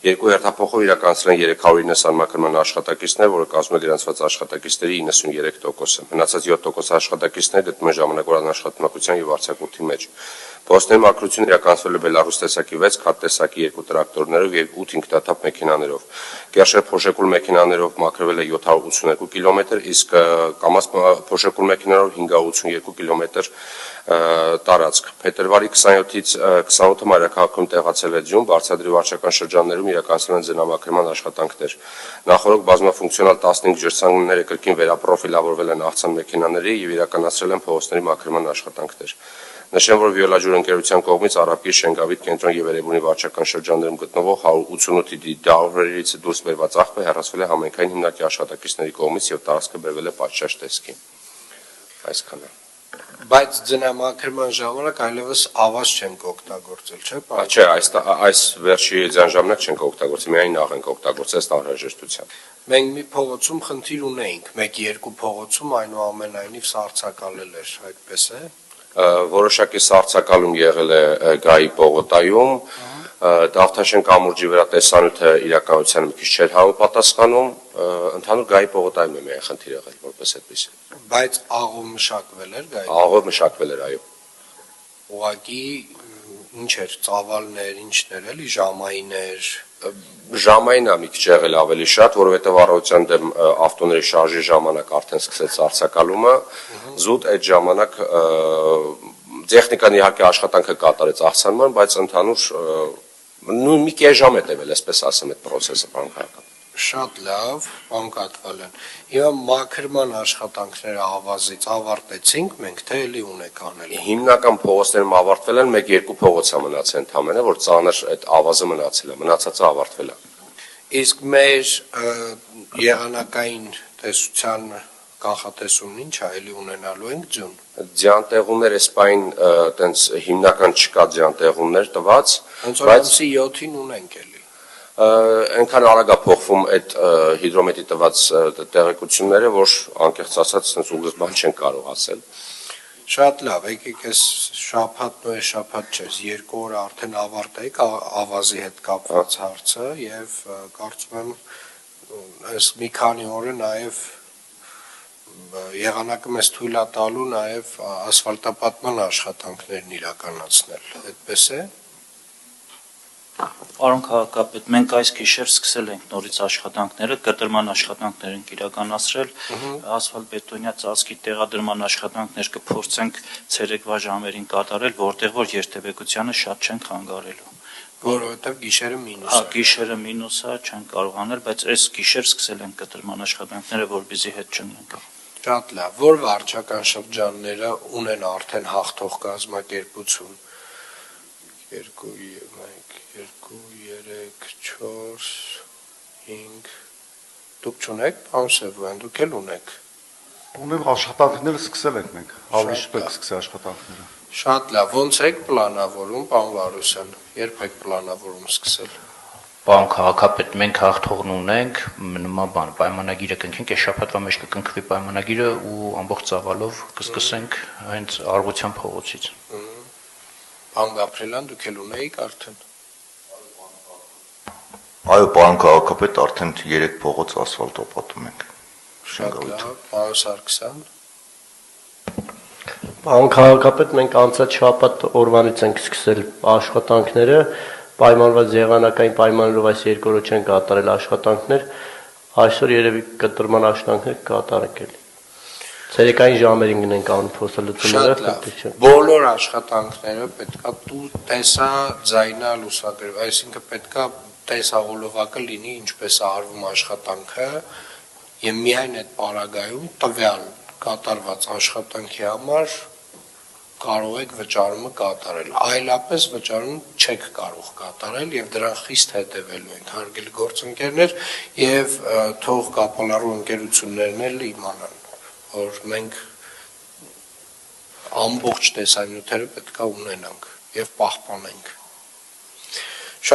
Երկու հերթափոխով իրականացրել են 390 անմաքրման աշխատակիցներ, որը կազմում է գրանցված աշխատակիցների 93%-ը։ Մնացած 7% աշխատակիցներ գտնվում են ժամանակավորական աշխատունակության եւ արձակուրդի մեջ։ Փողոցների մաքրությունը իրականացվել է Բելարուս տեսակի 6, Քաթ տեսակի 2 տրակտորներով եւ 8 ինքնաթափ մեքենաներով։ Կերշեր փոշեկուլ մեքենաներով մաքրվել է 782 կիլոմետր, իսկ կամաց փոշեկուլ մեքենաներով 582 կիլոմետր տարածք։ Փետրվարի 27-ից 28-ը մայրաքաղաքում տեղացել է ձյուն, բարձրադրի վարչական շրջաններում իրականացվել են ձնամաքրման աշխատանքներ։ Նախորդ բազմաֆունկցիոնալ 15 ջրցանքները կրկին վերապրոֆիլավորվել են աղցան մեքենաների եւ իրականացրել են փողոցների մաքրման աշխատանքներ։ Նշեմ, որ Վիոլաջուր ընկերության կողմից Արաբկիր, Շենգավիթ, Կենտրոն եւ Երևանի վարչական շրջաններում գտնվող 188 դահորներից դուրս բերված աղբը հեռացվել է համայնքային հիմնարկի աշխատակիցների կողմից եւ տարածքը բերվել է պատշաճ տեսքի։ Այսքանը։ Բայց ձնամաքրման ժամանակ այլևս ավազ չենք օգտագործել, չէ՞։ Չէ, այս վերջի ձյան ժամանակ չենք օգտագործել, միայն նախ ենք օգտագործել ըստ անհրաժեշտության։ Մենք մի փողոցում խնդիր ունեինք, 1-2 փողոցում այնուամենայնիվ սառցակալել էր, այդպես է։ Որոշակի սառցակալում եղել է Գայի պողոտայում, Դավթաշեն կամուրջի վրա տեսանյութը իրականությանը մի քիչ չէր համապատասխանում, ընդհանուր Գայի պողոտայում է միայն խնդիր եղել, որպես այդպեսի։ Բայց աղով մշակվել էր Գայի։ Աղով մշակվել էր, այո։ Ուղղակի ինչ էր, ծավալներ, ինչներ էլի, ժամայիններ։ Ժամայինը մի քիչ եղել ավելի շատ, որովհետև առավոտյան դեմ ավտոների շարժի ժամանակ արդեն սկսեց սառցակալումը, զուտ այդ ժամանակ տեխնիկան իհարկե աշխատանքը կատարեց աղցանման, բայց ընդհանուր մի կես ժամ է տևել, այսպես ասեմ, այդ process-ը, պարոն Քահանյան։ Շատ լավ, պարոն Կաթվալյան։ Հիմա մաքրման աշխատանքները ավազից ավարտեցինք մենք, թե էլի ունեք անել։ Հիմնական փողոցներում ավարտվել են, 1-2 փողոց է մնացել ընդամենը, որ ծանր այդ ավազը մնացել է, մնացածը ավարտվել է։ Իսկ մեր եղանակային տեսության կանխատեսումն ինչ է, էլի ունենալու ենք ձյուն։ Ձյան-տեղումներ այս պայն տենց հիմնական չկա ձյան-տեղումներ տված, բայց 7-ին ունենք էլի։ Այնքան արագ է փոխվում այդ հիդրոմետրի տված տեղեկությունները, որ անկեղծ ասած sense ուղիղ բան չեն կարող ասել։ Շատ լավ, եկեք այս շաբաթն ու այս շաբաթ չէ, 2 օր արդեն ավարտեք ավազի հետ կապված հարցը եւ կարծում եմ այս մի քանի օրը նաեւ եղանակը մեզ թույլ է տալու նաեւ ասֆալտապատման աշխատանքներն իրականացնել, այդպես է։ Պարոն քաղաքապետ, մենք այս գիշեր սկսել ենք նորից աշխատանքները, կտրման աշխատանքներ ենք իրականացրել, ասֆալտբետոնյա ծածկի տեղադրման աշխատանքներ կփորձենք ցերեկվա ժամերին կատարել, որտեղ որ երթևեկությանը շատ չենք խանգարելու։ Որովհետև գիշերը մինուս է։ Գիշերը մինուս է, չենք կարող անել, բայց այս գիշեր սկսել ենք կտրման աշխատանքները, որպեսզի հետ չընկնենք։ Շատ լավ, որ վարչական շրջանները ունեն արդեն հաղթող կազմակերպություն։ 2, 1, 2, 3, 4, 5 Դուք չունեք, պարոն Սևոյան, դուք էլ ունեք։ Ունեմ աշխատանքները սկսել ենք մենք, ավելի շուտ ենք սկսել աշխատանքները։ Շատ լավ, ոնց եք պլանավորում, պարոն Վարուսյան, երբ եք պլանավորում սկսել։ Պարոն քաղաքապետ, մենք հաղթողն ունենք, նման բան, պայմանագիրը կնքենք, այս շաբաթվա մեջ կկնքվի պայմանագիրը ու ամբողջ ծավալով կսկսենք հենց Արվության փողոցից։ Պարոն Գաբրելյան, դուք էլ ունեիք արդեն։ Այո, պարոն քաղաքապետ, արդեն 3 փողոց ասֆալտապատում ենք։ Շատ լավ, պարոն Սարգսյան։ Պարոն քաղաքապետ, մենք անցած շաբաթ օրվանից ենք սկսել աշխատանքները, պայմանված եղանակային պայմաններով այս 2 օրը չեն կատարել աշխատանքներ, այսօր երևի կտրման աշխատանքներ կատարենք էլի։ Ցերեկային ժամերին գնենք անում փոստալուծումները։ Բոլոր աշխատանքները պետքա տեսա ձայնա լուսագրվ, այսինքն պետքա տեսահոլովակը լինի ինչպես է արվում աշխատանքը եւ միայն այդ պարագայում տվյալ կատարված աշխատանքի համար կարող եք վճարումը կատարել, այլապես վճարում չեք կարող կատարել եւ դրան խիստ հետեւելու ենք հարգելի գործընկերներ եւ թող կապալառու ընկերություններն էլ իմանան, որ մենք ամբողջ տեսանյութերը պետք է ունենանք եւ պահպանենք